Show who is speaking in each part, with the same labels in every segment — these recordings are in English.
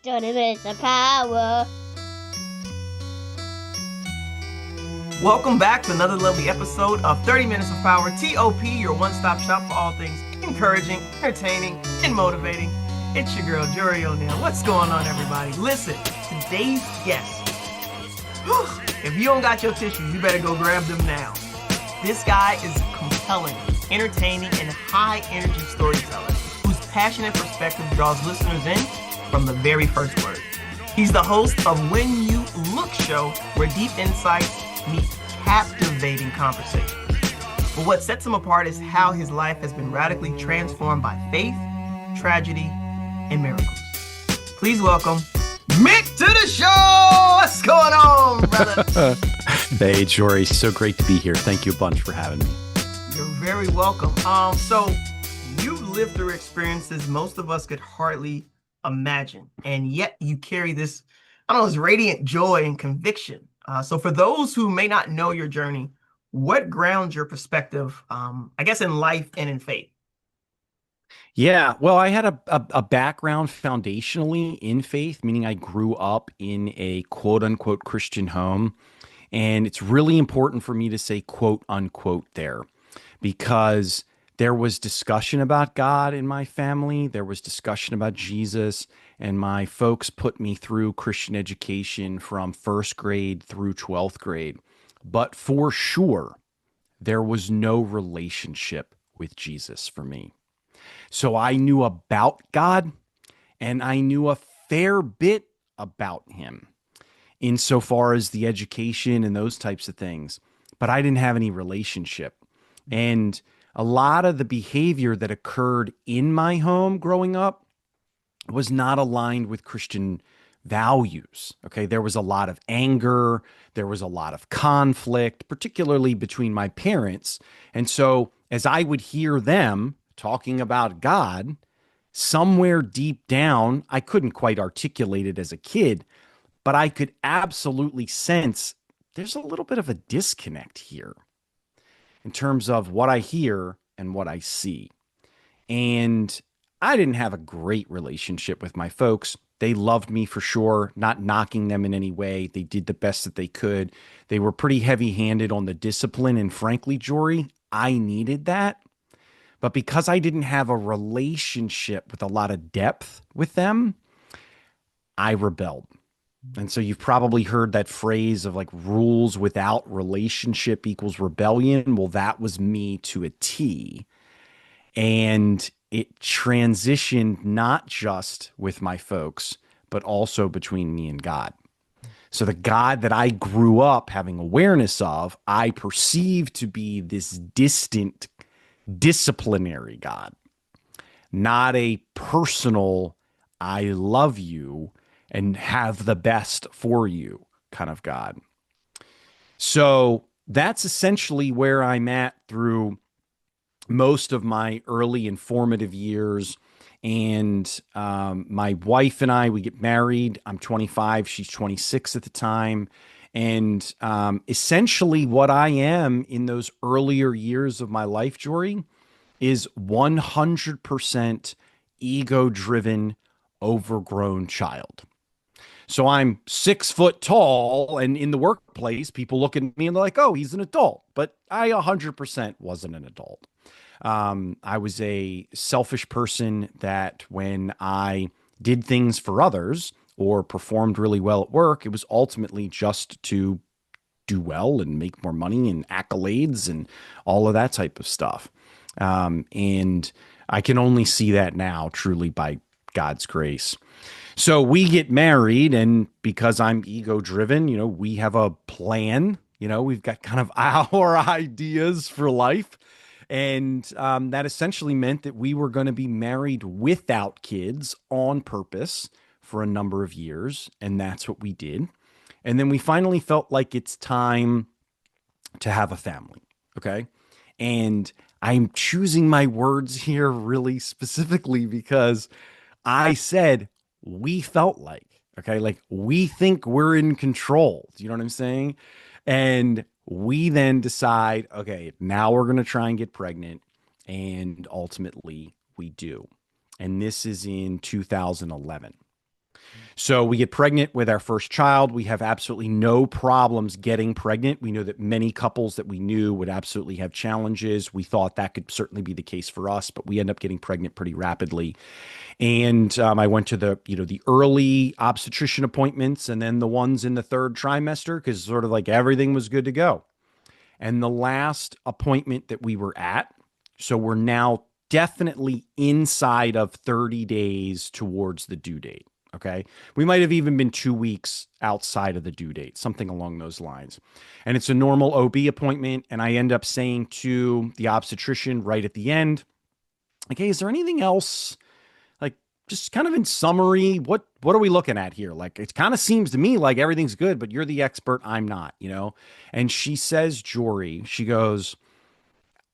Speaker 1: 30 minutes of power.
Speaker 2: Welcome back to another lovely episode of 30 Minutes of Power, TOP, your one-stop shop for all things encouraging, entertaining, and motivating. It's your girl, Jory O'Neill. What's going on, everybody? Listen, today's guest. If you don't got your tissues, you better go grab them now. This guy is compelling, entertaining, and high-energy storyteller whose passionate perspective draws listeners in from the very first word. He's the host of When You Look show, where deep insights meet captivating conversation. But what sets him apart is how his life has been radically transformed by faith, tragedy, and miracles. Please welcome Mick to the show! What's going on, brother?
Speaker 3: Hey, Jory, so great to be here. Thank you a bunch for having me.
Speaker 2: You're very welcome. So you lived through experiences most of us could hardly imagine, and yet you carry this, I don't know, this radiant joy and conviction. So for those who may not know your journey, what grounds your perspective, I guess, in life and in faith?
Speaker 3: Yeah, well, I had a background foundationally in faith, meaning I grew up in a quote unquote Christian home. And it's really important for me to say quote unquote there because there was discussion about God in my family. There was discussion about Jesus, and my folks put me through Christian education from first grade through 12th grade. But for sure, there was no relationship with Jesus for me. So I knew about God and I knew a fair bit about him insofar as the education and those types of things, but I didn't have any relationship. And a lot of the behavior that occurred in my home growing up was not aligned with Christian values. Okay. There was a lot of anger. There was a lot of conflict, particularly between my parents. And so as I would hear them talking about God, somewhere deep down, I couldn't quite articulate it as a kid, but I could absolutely sense there's a little bit of a disconnect here in terms of what I hear and what I see. And I didn't have a great relationship with my folks. They loved me for sure, not knocking them in any way. They did the best that they could. They were pretty heavy-handed on the discipline. And frankly, Jory, I needed that. But because I didn't have a relationship with a lot of depth with them, I rebelled. And so you've probably heard that phrase of like rules without relationship equals rebellion. Well, that was me to a T. And it transitioned not just with my folks, but also between me and God. So the God that I grew up having awareness of, I perceived to be this distant disciplinary God, not a personal, I love you and have the best for you kind of God. So that's essentially where I'm at through most of my early and formative years. And my wife and I, we get married. I'm 25. She's 26 at the time. And essentially what I am in those earlier years of my life, Jory, is 100% ego-driven, overgrown child. So I'm 6 foot tall, and in the workplace, people look at me and they're like, oh, he's an adult. But I 100% wasn't an adult. I was a selfish person that when I did things for others or performed really well at work, it was ultimately just to do well and make more money and accolades and all of that type of stuff. And I can only see that now truly by God's grace. So we get married, and because I'm ego driven, we have a plan, we've got kind of our ideas for life. And that essentially meant that we were going to be married without kids on purpose for a number of years. And that's what we did. And then we finally felt like it's time to have a family. Okay. And I'm choosing my words here really specifically because I said, we felt like, okay, like we think we're in control. Do you know what I'm saying? And we then decide, okay, now we're going to try and get pregnant. And ultimately we do. And this is in 2011. So we get pregnant with our first child. We have absolutely no problems getting pregnant. We know that many couples that we knew would absolutely have challenges. We thought that could certainly be the case for us, but we end up getting pregnant pretty rapidly. And I went to the early obstetrician appointments and then the ones in the third trimester because sort of like everything was good to go. And the last appointment that we were at, so we're now definitely inside of 30 days towards the due date. Okay. We might have even been 2 weeks outside of the due date, something along those lines. And it's a normal OB appointment. And I end up saying to the obstetrician right at the end, like, hey, is there anything else? Like, just kind of in summary, what are we looking at here? Like, it kind of seems to me like everything's good, but you're the expert. I'm not, you know? And she says, Jory, she goes,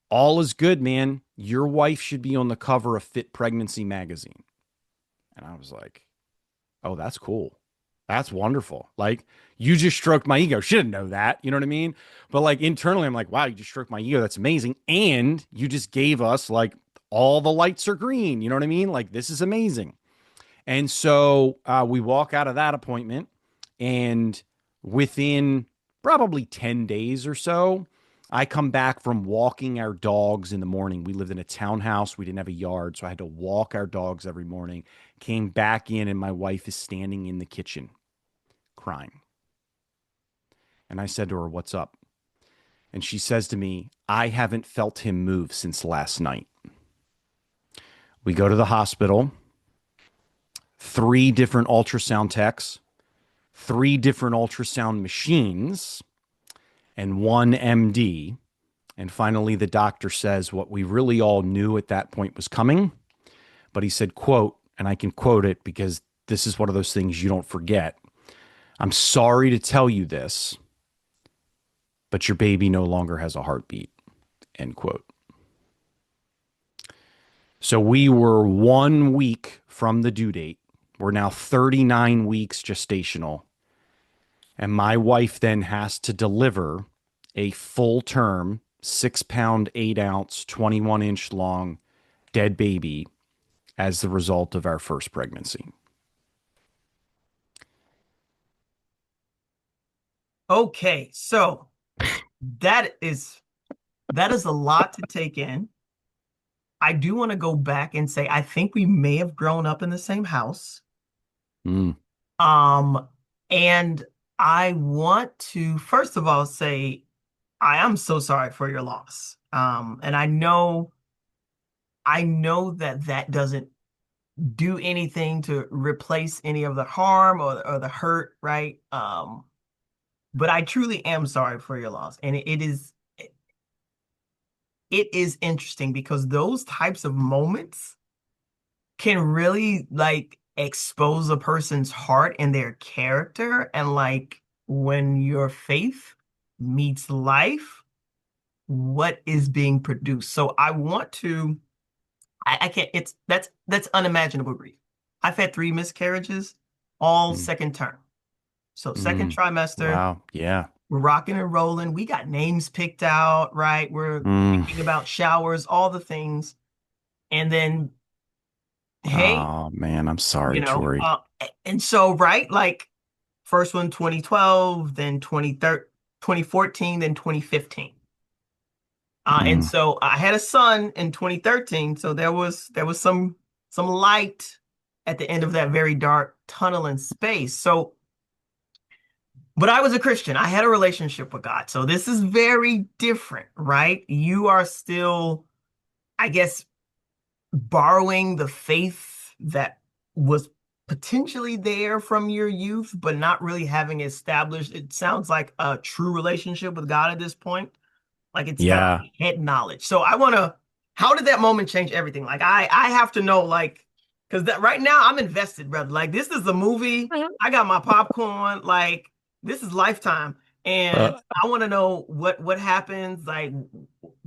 Speaker 3: all is good, man. Your wife should be on the cover of Fit Pregnancy magazine. And I was like, oh, that's cool. That's wonderful. Like, you just stroked my ego. She didn't know that. You know what I mean? But like internally, I'm like, wow, you just stroked my ego. That's amazing. And you just gave us like all the lights are green. You know what I mean? Like, this is amazing. And so we walk out of that appointment, and within probably 10 days or so, I come back from walking our dogs in the morning. We lived in a townhouse. We didn't have a yard, so I had to walk our dogs every morning. Came back in, and my wife is standing in the kitchen crying. And I said to her, what's up? And she says to me, I haven't felt him move since last night. We go to the hospital, 3 different ultrasound techs, 3 different ultrasound machines, and 1 MD. And finally, the doctor says what we really all knew at that point was coming. But he said, quote, and I can quote it because this is one of those things you don't forget. I'm sorry to tell you this, but your baby no longer has a heartbeat, end quote. So we were 1 week from the due date. We're now 39 weeks gestational. And my wife then has to deliver a full term, 6-pound, 8-ounce, 21-inch long dead baby as the result of our first pregnancy.
Speaker 2: Okay, so that is a lot to take in. I do want to go back and say I think we may have grown up in the same house.
Speaker 3: Mm.
Speaker 2: And I want to first of all say I am so sorry for your loss. And I know that doesn't do anything to replace any of the harm or the hurt, right? But I truly am sorry for your loss. And it is interesting because those types of moments can really like expose a person's heart and their character. And like when your faith meets life, what is being produced. So I want to, I can't, that's unimaginable grief. I've had 3 miscarriages, all second term. So second trimester.
Speaker 3: Wow. Yeah.
Speaker 2: We're rocking and rolling. We got names picked out, right? We're thinking about showers, all the things. And then, hey,
Speaker 3: oh man, I'm sorry, Jory.
Speaker 2: And so, right, like first one 2012, then 2014, then 2015. And so I had a son in 2013. So there was some light at the end of that very dark tunnel in space. So, but I was a Christian. I had a relationship with God. So this is very different, right? You are still, I guess, borrowing the faith that was potentially there from your youth, but not really having established, it sounds like a true relationship with God at this point. Like it's not head knowledge. So how did that moment change everything? Like I have to know, like, because that right now I'm invested, brother. Like this is a movie. I got my popcorn. Like this is Lifetime, and I want to know what happens. Like,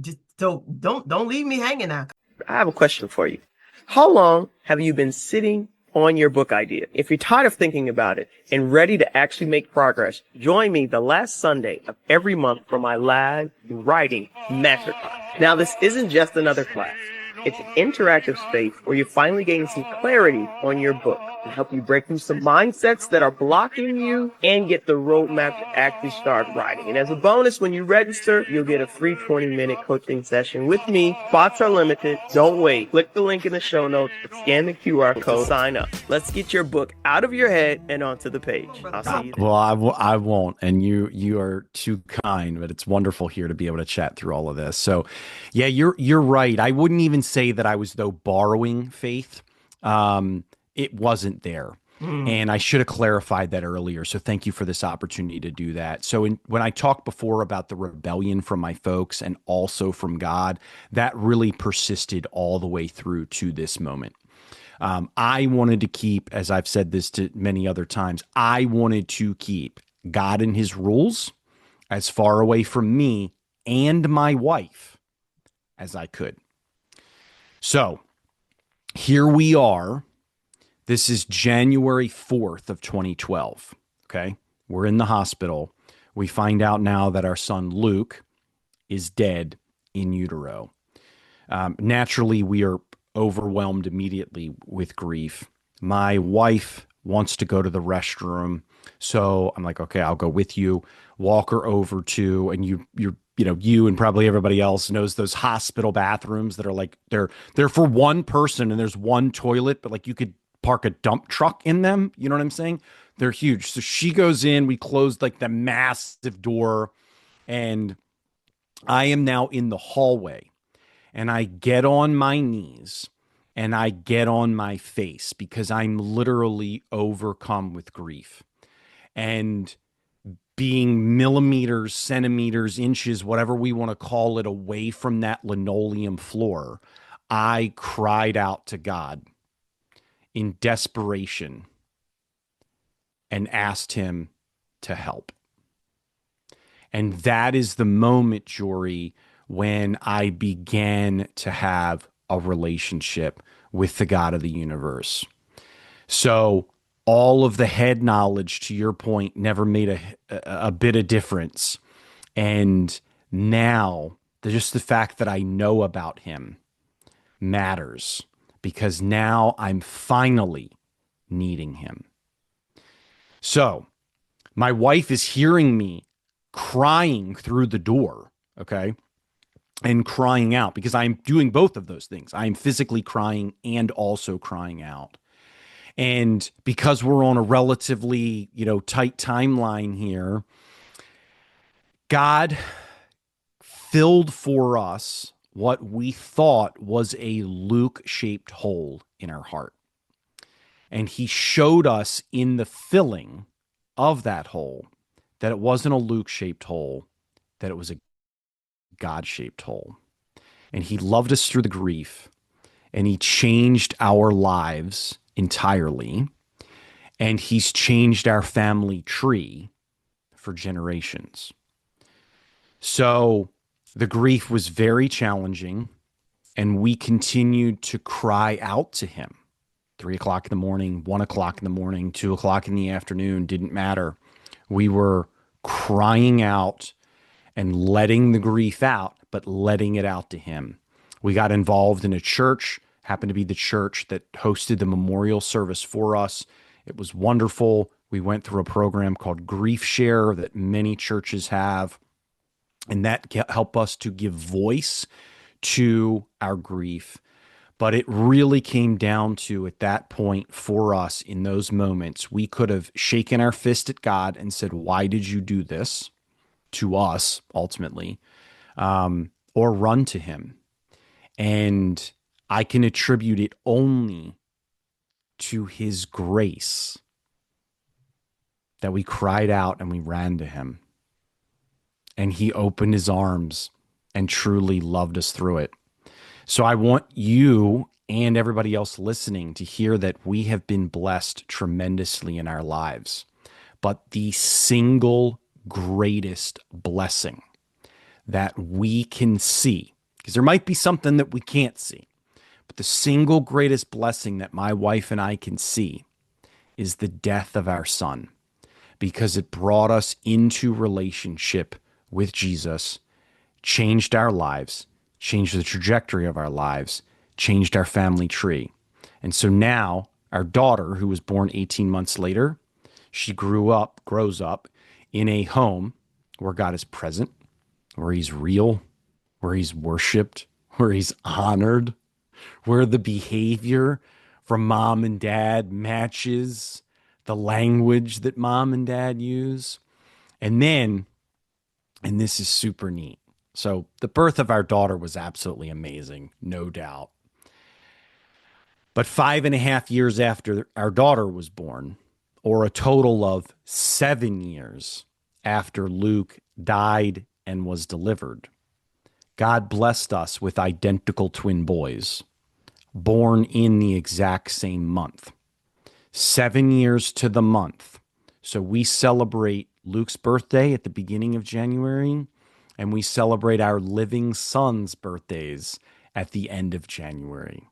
Speaker 2: just so don't leave me hanging now.
Speaker 4: I have a question for you. How long have you been sitting on your book idea? If you're tired of thinking about it and ready to actually make progress, join me the last Sunday of every month for my live writing masterclass. Now, this isn't just another class. It's an interactive space where you finally gain some clarity on your book to help you break through some mindsets that are blocking you and get the roadmap to actually start writing. And as a bonus, when you register, you'll get a free 20-minute coaching session with me. Spots are limited. Don't wait. Click the link in the show notes, scan the QR code, sign up. Let's get your book out of your head and onto the page. I'll see you there.
Speaker 3: Well, I won't. And you are too kind, but it's wonderful here to be able to chat through all of this. So yeah, you're right. I wouldn't even say that I was, though, borrowing faith. It wasn't there. And I should have clarified that earlier. So thank you for this opportunity to do that. So when I talked before about the rebellion from my folks and also from God, that really persisted all the way through to this moment. I wanted to keep, as I've said this to many other times, I wanted to keep God and his rules as far away from me and my wife as I could. So here we are. This is January 4th of 2012. Okay. We're in the hospital. We find out now that our son Luke is dead in utero. Naturally, we are overwhelmed immediately with grief. My wife wants to go to the restroom. So I'm like, okay, I'll go with you, walk her over to, and you and probably everybody else knows those hospital bathrooms that are like, they're for one person and there's one toilet, but like you could park a dump truck in them. You know what I'm saying? They're huge. So she goes in, we closed like the massive door, and I am now in the hallway. And I get on my knees and I get on my face because I'm literally overcome with grief. And being millimeters, centimeters, inches, whatever we want to call it, away from that linoleum floor, I cried out to God in desperation and asked him to help. And that is the moment, Jory, when I began to have a relationship with the God of the universe. So all of the head knowledge, to your point, never made a bit of difference. And now just the fact that I know about him matters, because now I'm finally needing him. So my wife is hearing me crying through the door, okay? And crying out, because I'm doing both of those things. I'm physically crying and also crying out. And because we're on a relatively, tight timeline here, God filled for us what we thought was a Luke-shaped hole in our heart. And he showed us in the filling of that hole that it wasn't a Luke-shaped hole, that it was a God-shaped hole. And he loved us through the grief, and he changed our lives entirely, and he's changed our family tree for generations. So the grief was very challenging, and we continued to cry out to him. 3 o'clock in the morning, 1 o'clock in the morning, 2 o'clock in the afternoon, didn't matter. We were crying out and letting the grief out, but letting it out to him. We got involved in a church, happened to be the church that hosted the memorial service for us. It was wonderful. We went through a program called Grief Share that many churches have, and that helped us to give voice to our grief. But it really came down to, at that point for us in those moments, we could have shaken our fist at God and said, why did you do this to us ultimately, or run to him. And I can attribute it only to his grace that we cried out and we ran to him. And he opened his arms and truly loved us through it. So I want you and everybody else listening to hear that we have been blessed tremendously in our lives. But the single greatest blessing that we can see, because there might be something that we can't see, but the single greatest blessing that my wife and I can see is the death of our son, because it brought us into relationship with Jesus, changed our lives, changed the trajectory of our lives, changed our family tree. And so now our daughter, who was born 18 months later, she grows up in a home where God is present, where he's real, where he's worshiped, where he's honored, where the behavior from mom and dad matches the language that mom and dad use. And then, and this is super neat. So the birth of our daughter was absolutely amazing, no doubt. But 5.5 years after our daughter was born, or a total of 7 years after Luke died and was delivered, God blessed us with identical twin boys, born in the exact same month. 7 years to the month. So we celebrate Luke's birthday at the beginning of January, and we celebrate our living son's birthdays at the end of January.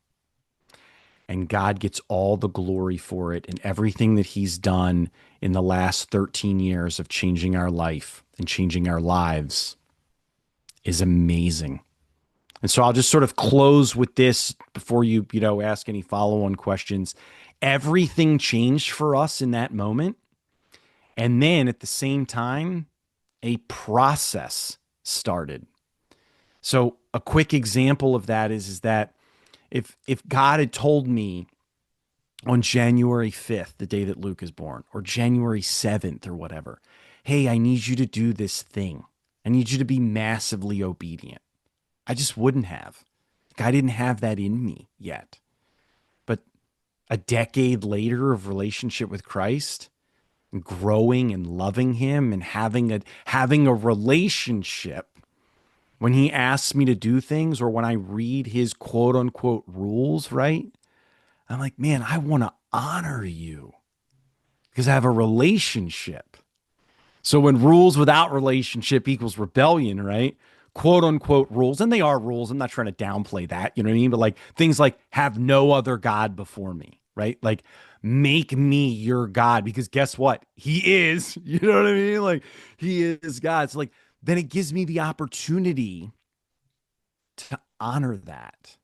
Speaker 3: And God gets all the glory for it and everything that he's done in the last 13 years of changing our life and changing our lives is amazing. And so I'll just sort of close with this before you ask any follow-on questions. Everything changed for us in that moment. And then at the same time, a process started. So a quick example of that is that if God had told me on January 5th, the day that Luke is born, or January 7th or whatever, hey, I need you to do this thing. I need you to be massively obedient. I just wouldn't have. I didn't have that in me yet. But a decade later of relationship with Christ, and growing and loving him and having a relationship, when he asks me to do things or when I read his quote unquote rules, right? I'm like, man, I want to honor you because I have a relationship. So when rules without relationship equals rebellion, right? Quote unquote rules, and they are rules. I'm not trying to downplay that, you know what I mean? But like things like have no other God before me, right? Like make me your God, because guess what? He is, you know what I mean? Like he is God. So like, then it gives me the opportunity to honor that.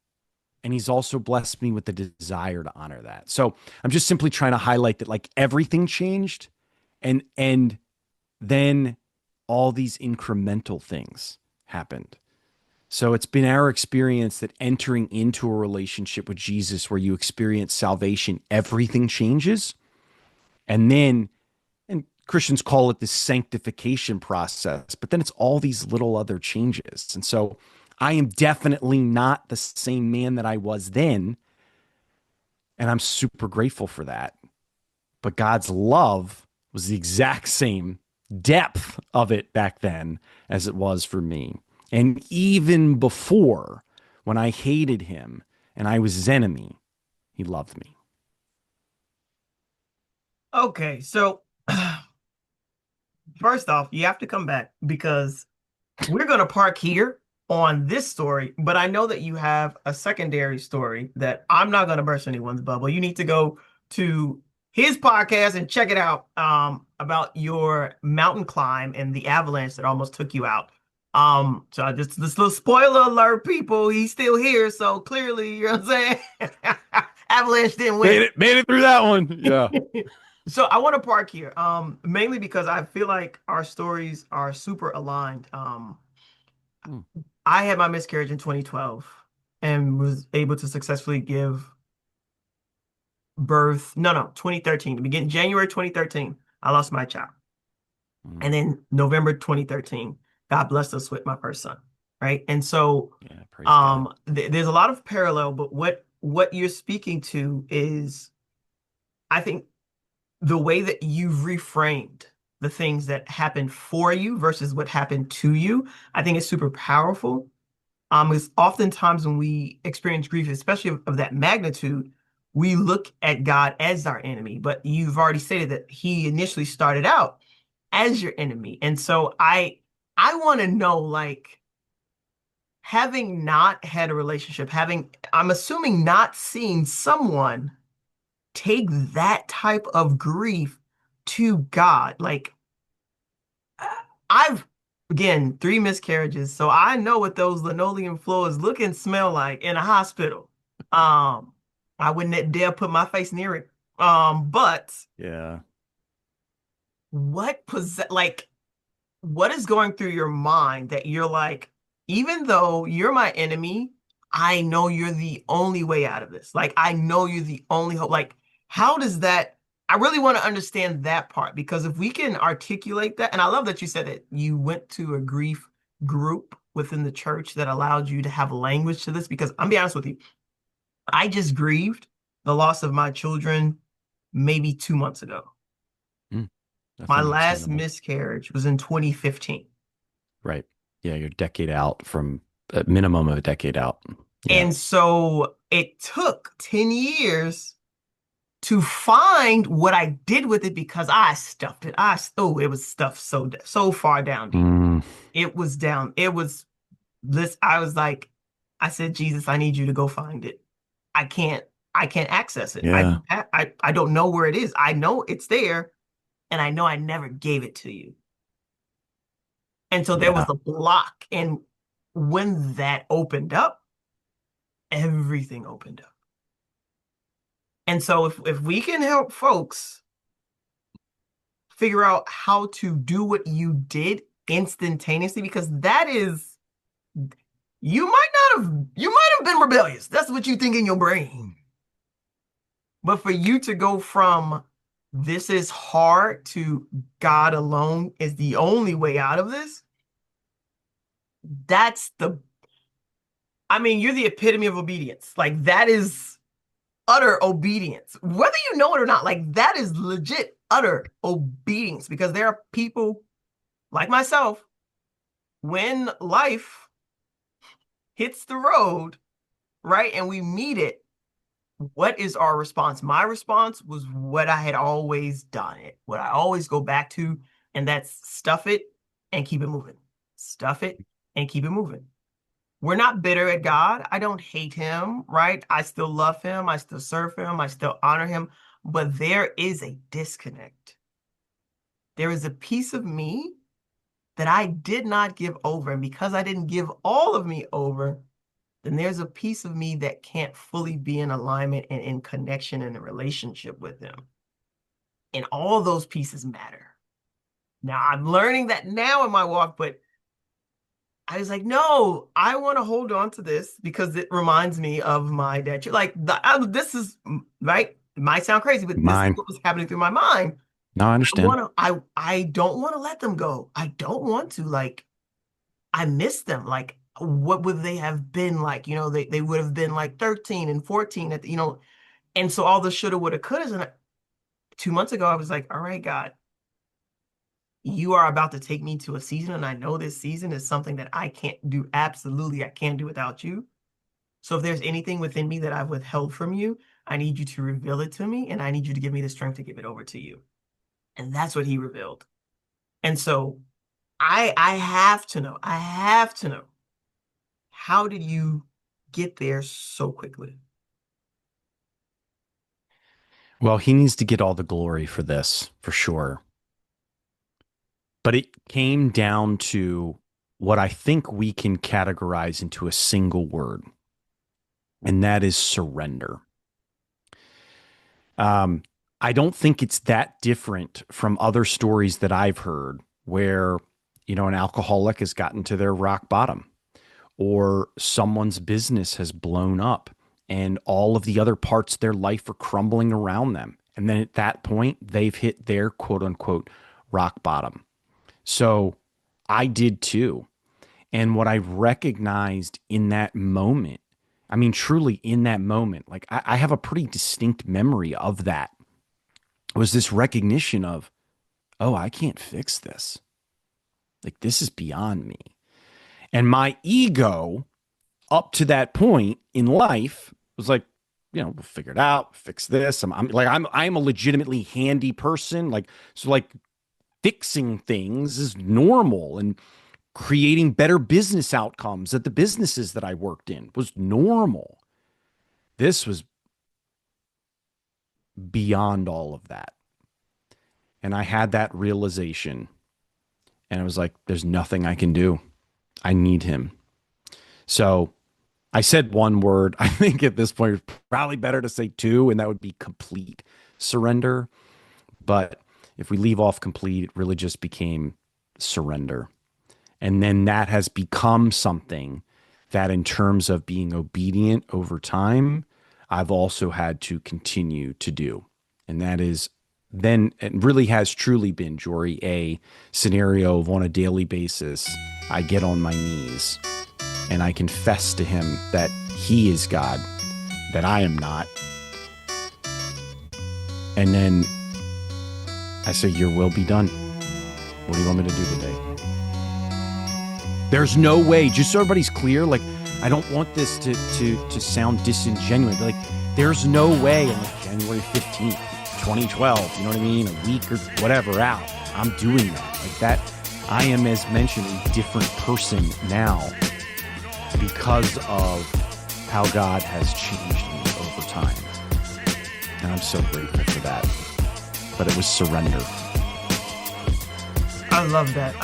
Speaker 3: And he's also blessed me with the desire to honor that. So I'm just simply trying to highlight that like everything changed and then all these incremental things happened. So it's been our experience that entering into a relationship with Jesus where you experience salvation, everything changes. And then, and Christians call it the sanctification process, but then it's all these little other changes. And so I am definitely not the same man that I was then. And I'm super grateful for that. But God's love was the exact same depth of it back then as it was for me. And even before, when I hated him and I was his enemy, he loved me.
Speaker 2: Okay, so first off, you have to come back because we're going to park here on this story, but I know that you have a secondary story that I'm not going to burst anyone's bubble. You need to go to his podcast and check it out about your mountain climb and the avalanche that almost took you out. So just this little spoiler alert, people, he's still here. So clearly, you know what I'm saying? Avalanche didn't win.
Speaker 3: Made it through that one. Yeah.
Speaker 2: So I want to park here, mainly because I feel like our stories are super aligned. I had my miscarriage in 2012 and was able to successfully give birth. No, 2013. Beginning January 2013, I lost my child. And then November 2013, God blessed us with my first son. Right. And so there's a lot of parallel, but what you're speaking to is, I think, the way that you've reframed the things that happened for you versus what happened to you, I think is super powerful. Because oftentimes when we experience grief, especially of that magnitude, we look at God as our enemy. But you've already stated that he initially started out as your enemy. And so I want to know, like, having not had a relationship, I'm assuming not seeing someone take that type of grief to God. Like, I've, again, 3 miscarriages, so I know what those linoleum floors look and smell like in a hospital. I wouldn't dare put my face near it. But
Speaker 3: Yeah.
Speaker 2: like what is going through your mind that you're like, even though you're my enemy, I know you're the only way out of this. Like, I know you're the only hope. Like, how does that? I really want to understand that part because if we can articulate that, and I love that you said that you went to a grief group within the church that allowed you to have language to this, because I'm be honest with you, I just grieved the loss of my children maybe 2 months ago.
Speaker 3: Mm, that's
Speaker 2: My last
Speaker 3: understandable.
Speaker 2: miscarriage was in 2015.
Speaker 3: Right. Yeah, you're a decade out from a minimum of a decade out. Yeah.
Speaker 2: And so it took 10 years to find what I did with it because I stuffed it. It was stuffed so far down deep.
Speaker 3: Mm,
Speaker 2: It was down. It was this. I was like, I said, Jesus, I need you to go find it. I can't, I can't access it.
Speaker 3: yeah.
Speaker 2: I don't know where it is. I know it's there, and I know I never gave it to you. And so there was
Speaker 3: Yeah.
Speaker 2: a block. And when that opened up, everything opened up. And so if we can help folks figure out how to do what you did instantaneously, because that is, you might have been rebellious. That's what you think in your brain. But for you to go from this is hard to God alone is the only way out of this, that's I mean, you're the epitome of obedience. Like that is utter obedience, whether you know it or not. Like that is legit utter obedience because there are people like myself, when life hits the road, right, and we meet it, what is our response? My response was what I had always done, what I always go back to, and that's stuff it and keep it moving. Stuff it and keep it moving. We're not bitter at God. I don't hate him, right? I still love him. I still serve him. I still honor him. But there is a disconnect. There is a piece of me that I did not give over. And because I didn't give all of me over, then there's a piece of me that can't fully be in alignment and in connection and a relationship with him. And all those pieces matter. Now, I'm learning that now in my walk, but I was like, no, I want to hold on to this because it reminds me of my dad. Like, this is right. It might sound crazy, but this is
Speaker 3: Mine.
Speaker 2: what was happening through my mind.
Speaker 3: No, I understand.
Speaker 2: I don't want to let them go. I don't want to. Like, I miss them. Like, what would they have been like? They would have been like 13 and 14 and so all the shoulda, woulda, couldas. And 2 months ago, I was like, all right, God, you are about to take me to a season, and I know this season is something that I can't do. Absolutely, I can't do without you. So if there's anything within me that I've withheld from you, I need you to reveal it to me, and I need you to give me the strength to give it over to you. And that's what he revealed. And so I have to know. I have to know. How did you get there so quickly?
Speaker 3: Well, he needs to get all the glory for this, for sure. But it came down to what I think we can categorize into a single word, and that is surrender. Um, I don't think it's that different from other stories that I've heard where, an alcoholic has gotten to their rock bottom or someone's business has blown up and all of the other parts of their life are crumbling around them. And then at that point, they've hit their quote unquote rock bottom. So I did too. And what I recognized in that moment, I mean, truly in that moment, like I have a pretty distinct memory of that, was this recognition of, oh, I can't fix this. Like, this is beyond me. And my ego up to that point in life was like, we'll figure it out, fix this. I'm a legitimately handy person. Like, so like fixing things is normal, and creating better business outcomes at the businesses that I worked in was normal. This was beyond all of that. And I had that realization, and I was like, there's nothing I can do. I need him. So I said one word. I think at this point, it's probably better to say two, and that would be complete surrender. But if we leave off complete, it really just became surrender. And then that has become something that, in terms of being obedient over time, I've also had to continue to do. And that is then it really has truly been, Jory, a scenario of on a daily basis, I get on my knees and I confess to him that he is God, that I am not. And then I say, your will be done. What do you want me to do today? There's no way, just so everybody's clear, like, I don't want this to sound disingenuous. Like, there's no way on like January 15th, 2012, you know what I mean? A week or whatever out, I'm doing that. Like that, I am, as mentioned, a different person now because of how God has changed me over time. And I'm so grateful for that. But it was surrender.
Speaker 2: I love that.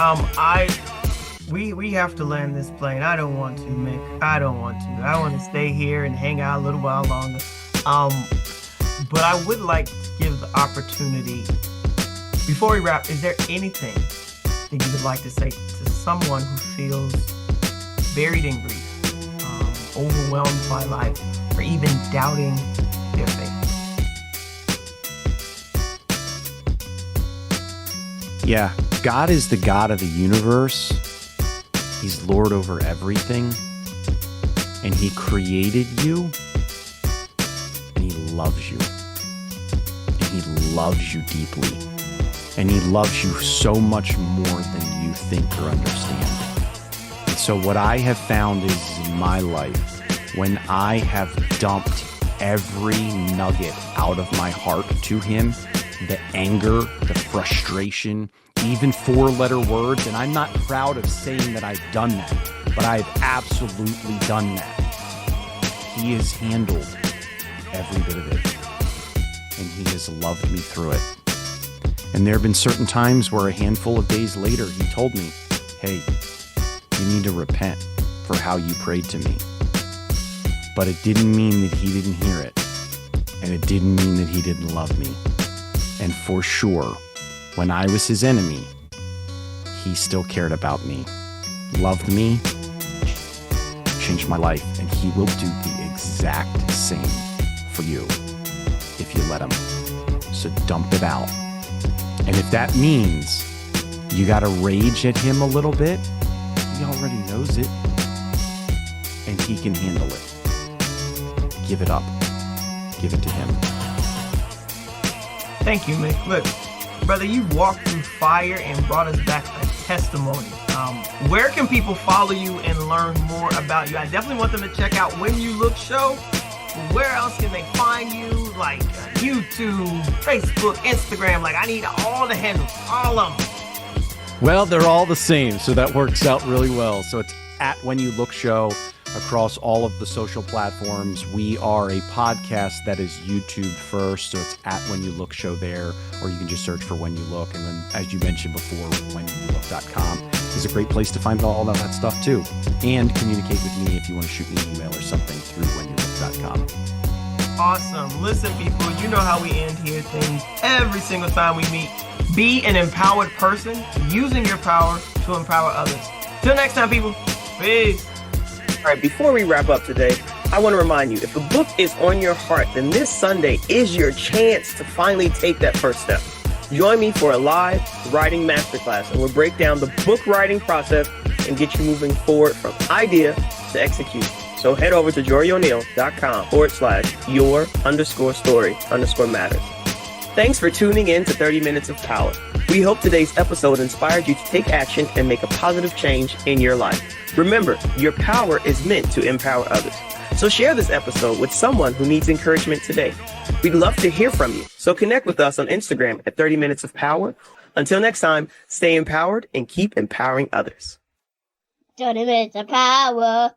Speaker 2: We have to land this plane. I don't want to, Mick. I don't want to. I want to stay here and hang out a little while longer. But I would like to give the opportunity, before we wrap, is there anything that you would like to say to someone who feels buried in grief, overwhelmed by life, or even doubting their faith?
Speaker 3: Yeah, God is the God of the universe. He's Lord over everything. And he created you. And he loves you. And he loves you deeply. And he loves you so much more than you think or understand. And so what I have found is in my life, when I have dumped every nugget out of my heart to him, the anger, the frustration, even four-letter words, and I'm not proud of saying that I've done that, but I've absolutely done that. He has handled every bit of it, and he has loved me through it. And there have been certain times where a handful of days later, he told me, hey, you need to repent for how you prayed to me. But it didn't mean that he didn't hear it, and it didn't mean that he didn't love me. And for sure, when I was his enemy, he still cared about me, loved me, changed my life, and he will do the exact same for you if you let him. So dump it out. And if that means you got to rage at him a little bit, he already knows it, and he can handle it. Give it up. Give it to him.
Speaker 2: Thank you, Mick. Look, brother, you've walked through fire and brought us back a testimony. Where can people follow you and learn more about you? I definitely want them to check out When You Look Show. Where else can they find you? Like YouTube, Facebook, Instagram. Like, I need all the handles, all of them.
Speaker 3: Well, they're all the same, so that works out really well. So it's at When You Look Show across all of the social platforms. We are a podcast that is YouTube first, so it's at When You Look Show there, or you can just search for When You Look. And then, as you mentioned before, whenyoulook.com is a great place to find all of that stuff too. And communicate with me if you want to shoot me an email or something through whenyoulook.com.
Speaker 2: Awesome. Listen, people, you know how we end here things every single time we meet. Be an empowered person, using your power to empower others. Till next time, people. Peace.
Speaker 4: All right, before we wrap up today, I want to remind you, if the book is on your heart, then this Sunday is your chance to finally take that first step. Join me for a live writing masterclass, and we'll break down the book writing process and get you moving forward from idea to execution. So head over to joryoneal.com/your_story_matters. Thanks for tuning in to 30 Minutes of Power. We hope today's episode inspired you to take action and make a positive change in your life. Remember, your power is meant to empower others. So share this episode with someone who needs encouragement today. We'd love to hear from you. So connect with us on Instagram at 30 Minutes of Power. Until next time, stay empowered and keep empowering others.
Speaker 1: 30 minutes of power.